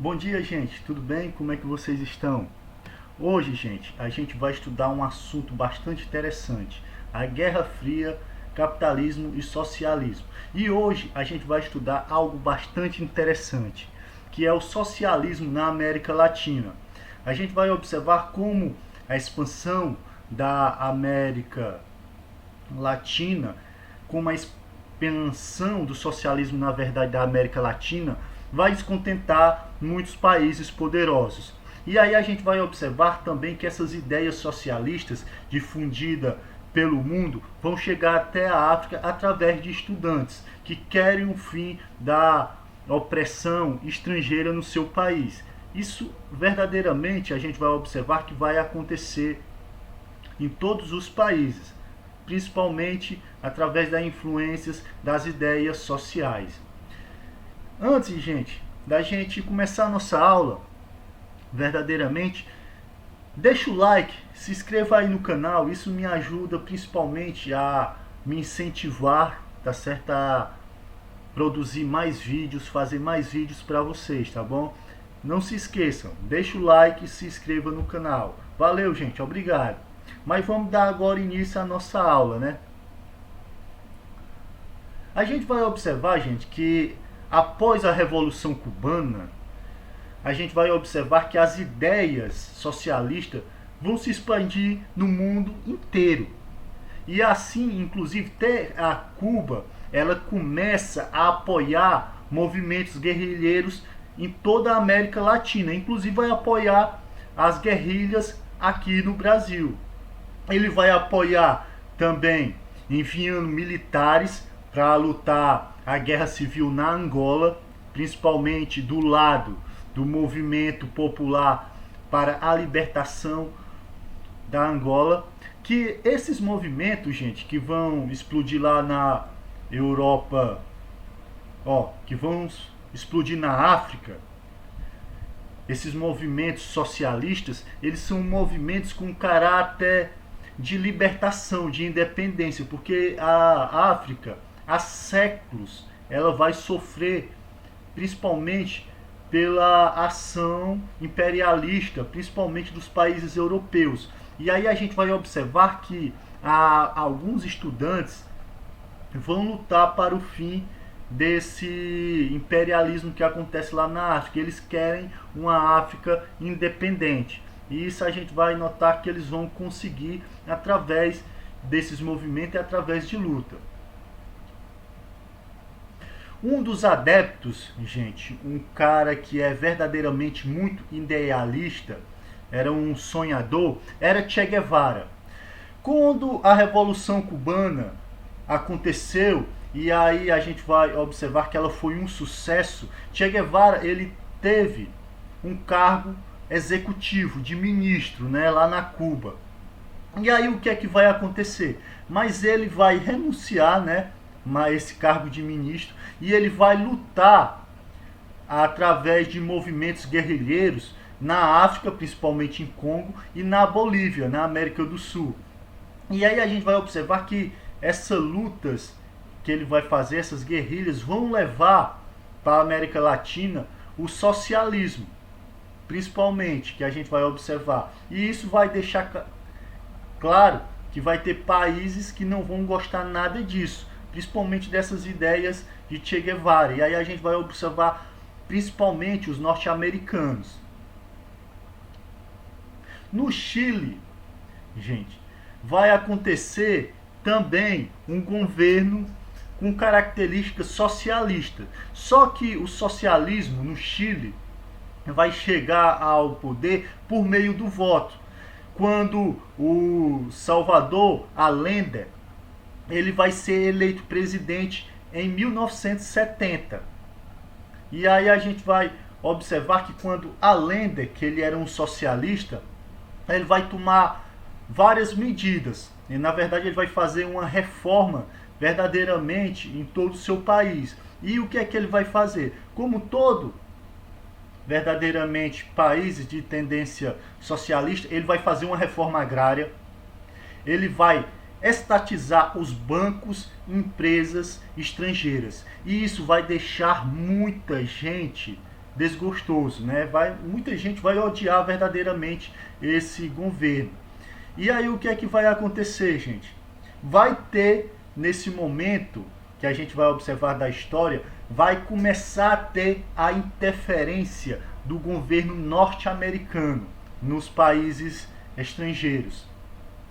Bom dia, gente. Tudo bem? Como é que vocês estão? Hoje, gente, a gente vai estudar um assunto bastante interessante: a Guerra Fria, capitalismo e socialismo. E hoje a gente vai estudar algo bastante interessante, que é o socialismo na América Latina. A gente vai observar como a expansão da América Latina, como a expansão do socialismo, na verdade, da América Latina, vai descontentar muitos países poderosos. E aí a gente vai observar também que essas ideias socialistas difundidas pelo mundo vão chegar até a África através de estudantes que querem o fim da opressão estrangeira no seu país. Isso verdadeiramente a gente vai observar que vai acontecer em todos os países, principalmente através das influências das ideias sociais. Antes, gente, da gente começar a nossa aula, verdadeiramente, deixa o like, se inscreva aí no canal, isso me ajuda principalmente a me incentivar, tá certo? A produzir mais vídeos, fazer mais vídeos para vocês, tá bom? Não se esqueçam, deixa o like e se inscreva no canal. Valeu, gente, obrigado. Mas vamos dar agora início à nossa aula, né? A gente vai observar, gente, que após a Revolução Cubana, a gente vai observar que as ideias socialistas vão se expandir no mundo inteiro. E assim, inclusive, até a Cuba, ela começa a apoiar movimentos guerrilheiros em toda a América Latina, inclusive vai apoiar as guerrilhas aqui no Brasil. Ele vai apoiar também enviando militares para lutar a guerra civil na Angola, principalmente do lado do movimento popular para a libertação da Angola, que esses movimentos, gente, que vão explodir lá na Europa, que vão explodir na África, esses movimentos socialistas, eles são movimentos com caráter de libertação, de independência, porque a África, há séculos, ela vai sofrer principalmente pela ação imperialista, principalmente dos países europeus. E aí a gente vai observar que alguns estudantes vão lutar para o fim desse imperialismo que acontece lá na África. Eles querem uma África independente. E isso a gente vai notar que eles vão conseguir através desses movimentos e através de luta. Um dos adeptos, gente, um cara que é verdadeiramente muito idealista, era um sonhador, era Che Guevara. Quando a Revolução Cubana aconteceu, e aí a gente vai observar que ela foi um sucesso, Che Guevara, ele teve um cargo executivo de ministro, né, lá na Cuba. E aí o que é que vai acontecer? Mas ele vai renunciar, né, a esse cargo de ministro, e ele vai lutar através de movimentos guerrilheiros na África, principalmente em Congo, e na Bolívia, na América do Sul. E aí a gente vai observar que essas lutas que ele vai fazer, essas guerrilhas, vão levar para a América Latina o socialismo, principalmente, que a gente vai observar. E isso vai deixar claro que vai ter países que não vão gostar nada disso, principalmente dessas ideias de Che Guevara. E aí a gente vai observar principalmente os norte-americanos. No Chile, gente, vai acontecer também um governo com características socialistas. Só que o socialismo no Chile vai chegar ao poder por meio do voto. Quando o Salvador Allende, ele vai ser eleito presidente em 1970. E aí a gente vai observar que quando Allende, que ele era um socialista, ele vai tomar várias medidas. E na verdade ele vai fazer uma reforma verdadeiramente em todo o seu país. E o que é que ele vai fazer? Como todo verdadeiramente países de tendência socialista, ele vai fazer uma reforma agrária, ele vai estatizar os bancos e empresas estrangeiras. E isso vai deixar muita gente desgostoso, né? Muita gente vai odiar verdadeiramente esse governo. E aí o que é que vai acontecer, gente? Vai ter, nesse momento que a gente vai observar da história, vai começar a ter a interferência do governo norte-americano nos países estrangeiros.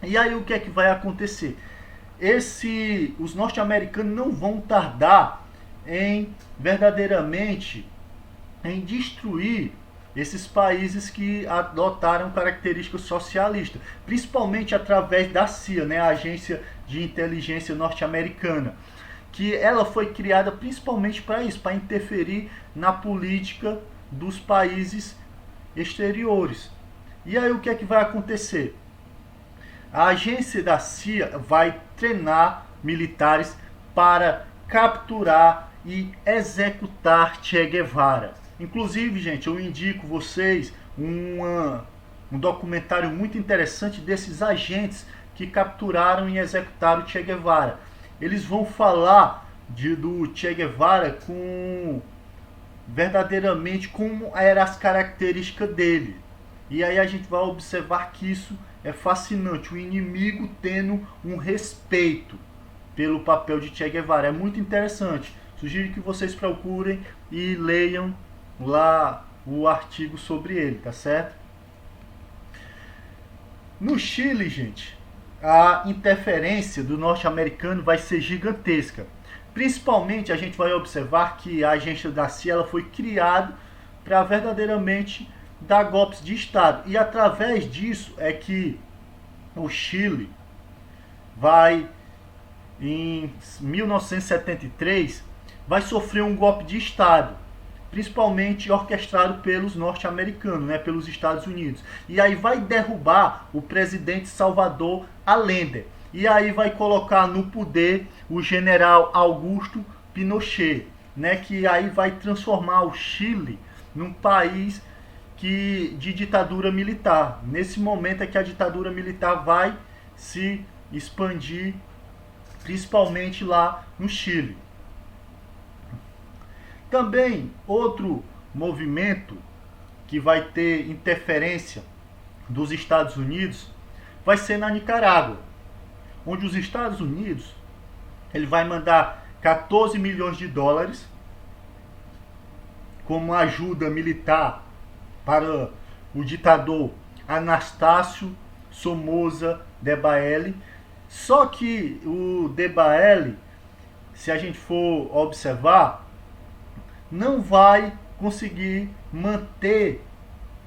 E aí o que é que vai acontecer? Os norte-americanos não vão tardar em verdadeiramente em destruir esses países que adotaram características socialistas, principalmente através da CIA, né, a Agência de Inteligência Norte-Americana, que ela foi criada principalmente para isso, para interferir na política dos países exteriores. E aí o que é que vai acontecer? A agência da CIA vai treinar militares para capturar e executar Che Guevara. Inclusive, gente, eu indico vocês um documentário muito interessante desses agentes que capturaram e executaram Che Guevara. Eles vão falar do Che Guevara com verdadeiramente como eram as características dele. E aí a gente vai observar que isso é fascinante, o inimigo tendo um respeito pelo papel de Che Guevara. É muito interessante. Sugiro que vocês procurem e leiam lá o artigo sobre ele, tá certo? No Chile, gente, a interferência do norte-americano vai ser gigantesca. Principalmente a gente vai observar que a agência da CIA ela foi criada para verdadeiramente dar golpes de Estado. E através disso é que o Chile vai, em 1973, vai sofrer um golpe de Estado, principalmente orquestrado pelos norte-americanos, né, pelos Estados Unidos. E aí vai derrubar o presidente Salvador Allende. E aí vai colocar no poder o general Augusto Pinochet, né, que aí vai transformar o Chile num país de ditadura militar. Nesse momento é que a ditadura militar vai se expandir, principalmente lá no Chile. Também outro movimento que vai ter interferência dos Estados Unidos vai ser na Nicarágua, onde os Estados Unidos ele vai mandar 14 milhões de dólares como ajuda militar para o ditador Anastácio Somoza Debayle. Só que o Debayle, se a gente for observar, não vai conseguir manter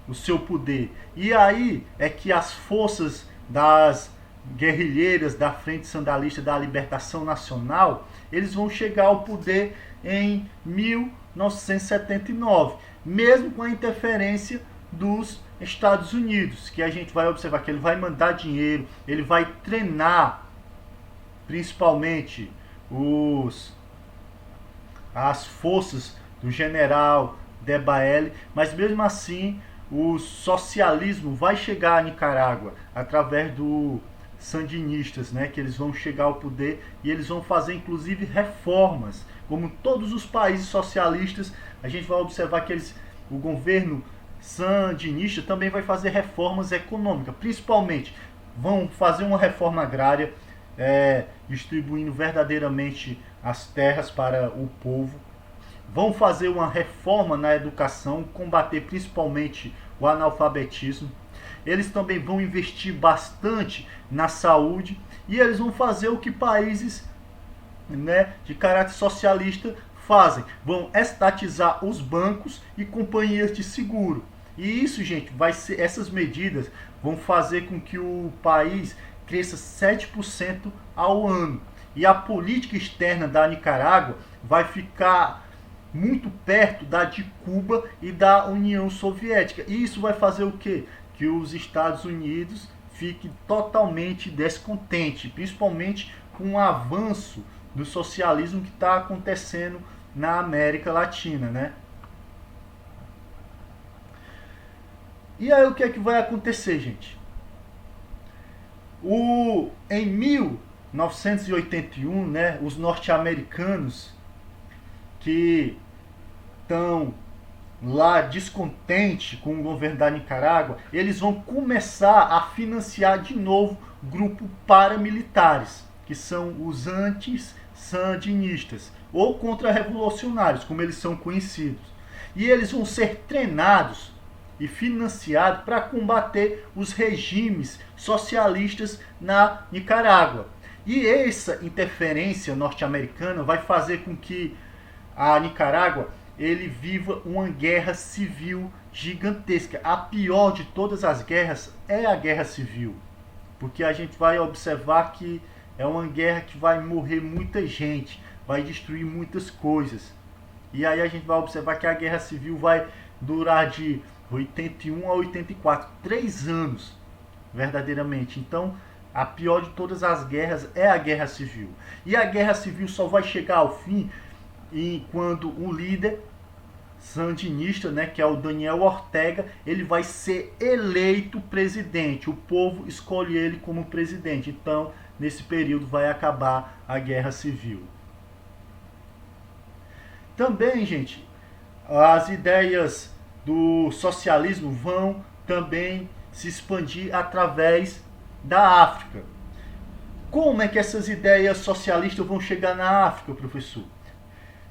o seu poder. E aí é que as forças das guerrilheiras da Frente Sandalista da Libertação Nacional, eles vão chegar ao poder em 1979, mesmo com a interferência dos Estados Unidos, que a gente vai observar que ele vai mandar dinheiro, ele vai treinar principalmente as forças do general Debayle, mas mesmo assim o socialismo vai chegar a Nicarágua através dos sandinistas, né, que eles vão chegar ao poder e eles vão fazer inclusive reformas, como todos os países socialistas. A gente vai observar que o governo sandinista também vai fazer reformas econômicas, principalmente vão fazer uma reforma agrária, distribuindo verdadeiramente as terras para o povo. Vão fazer uma reforma na educação, combater principalmente o analfabetismo. Eles também vão investir bastante na saúde e eles vão fazer o que países, né, de caráter socialista fazem. Vão estatizar os bancos e companhias de seguro. E isso, gente, essas medidas vão fazer com que o país cresça 7% ao ano. E a política externa da Nicarágua vai ficar muito perto da de Cuba e da União Soviética. E isso vai fazer o quê? Que os Estados Unidos fiquem totalmente descontentes, principalmente com o avanço do socialismo que está acontecendo na América Latina, né? E aí o que é que vai acontecer, gente? Em 1981, né, os norte-americanos que estão lá descontente com o governo da Nicarágua, eles vão começar a financiar de novo grupos paramilitares, que são os anti-sandinistas, ou contra-revolucionários, como eles são conhecidos. E eles vão ser treinados e financiados para combater os regimes socialistas na Nicarágua. E essa interferência norte-americana vai fazer com que a Nicarágua ele viva uma guerra civil gigantesca. A pior de todas as guerras é a guerra civil, porque a gente vai observar que é uma guerra que vai morrer muita gente, vai destruir muitas coisas. E aí a gente vai observar que a guerra civil vai durar de 81 a 84, 3 anos, verdadeiramente. Então, a pior de todas as guerras é a guerra civil. E a guerra civil só vai chegar ao fim quando o líder sandinista, né, que é o Daniel Ortega, ele vai ser eleito presidente. O povo escolhe ele como presidente. Então, nesse período vai acabar a guerra civil. Também, gente, as ideias do socialismo vão também se expandir através da África. Como é que essas ideias socialistas vão chegar na África, professor?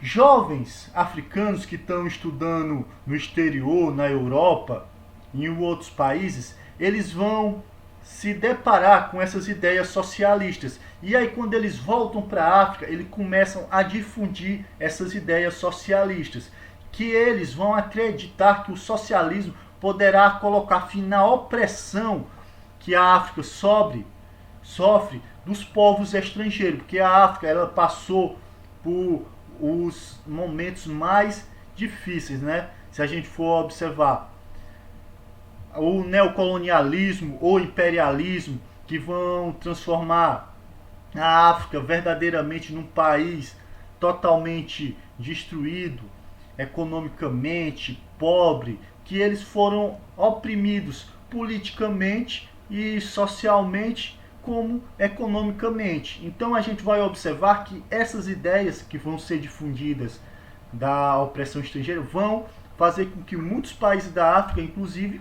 Jovens africanos que estão estudando no exterior, na Europa, em outros países, eles vão se deparar com essas ideias socialistas. E aí, quando eles voltam para a África, eles começam a difundir essas ideias socialistas, que eles vão acreditar que o socialismo poderá colocar fim na opressão que a África sofre dos povos estrangeiros, porque a África ela passou por os momentos mais difíceis, né? Se a gente for observar o neocolonialismo ou imperialismo, que vão transformar a África verdadeiramente num país totalmente destruído, economicamente pobre, que eles foram oprimidos politicamente e socialmente como economicamente. Então a gente vai observar que essas ideias que vão ser difundidas da opressão estrangeira vão fazer com que muitos países da África, inclusive,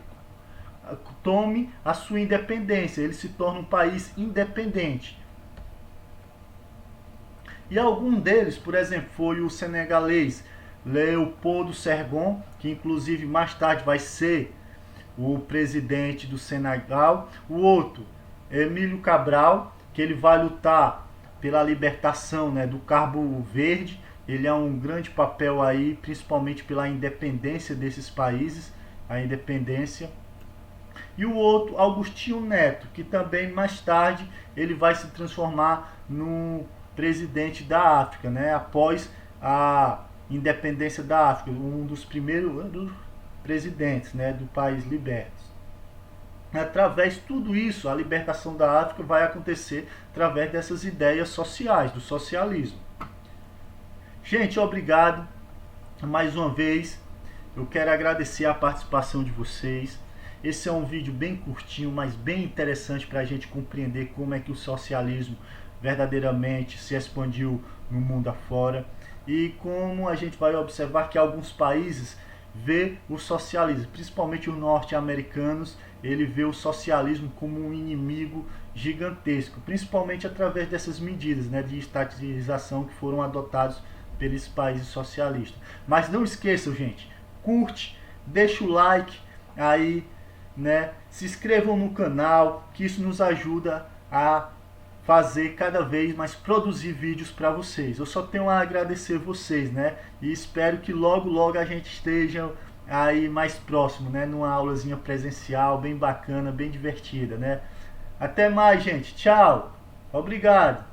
tome a sua independência. Ele se torna um país independente. E algum deles, por exemplo, foi o senegalês Léopold Senghor, que inclusive mais tarde vai ser o presidente do Senegal. O outro, Emílio Cabral, que ele vai lutar pela libertação, né, do Cabo Verde. Ele é um grande papel aí, principalmente pela independência desses países, a independência. E o outro, Agostinho Neto, que também mais tarde ele vai se transformar no presidente da África, né, após a independência da África, um dos primeiros presidentes, né, do país liberto. Através de tudo isso, a libertação da África vai acontecer através dessas ideias sociais, do socialismo. Gente, obrigado mais uma vez. Eu quero agradecer a participação de vocês. Esse é um vídeo bem curtinho, mas bem interessante para a gente compreender como é que o socialismo verdadeiramente se expandiu no mundo afora e como a gente vai observar que alguns países vê o socialismo, principalmente os norte-americanos, ele vê o socialismo como um inimigo gigantesco, principalmente através dessas medidas, né, de estatização que foram adotadas pelos países socialistas. Mas não esqueçam, gente, curte, deixa o like aí, né, se inscrevam no canal, que isso nos ajuda a fazer cada vez mais, produzir vídeos para vocês. Eu só tenho a agradecer vocês, né? E espero que logo a gente esteja aí mais próximo, né? Numa aulazinha presencial, bem bacana, bem divertida, né? Até mais, gente. Tchau. Obrigado.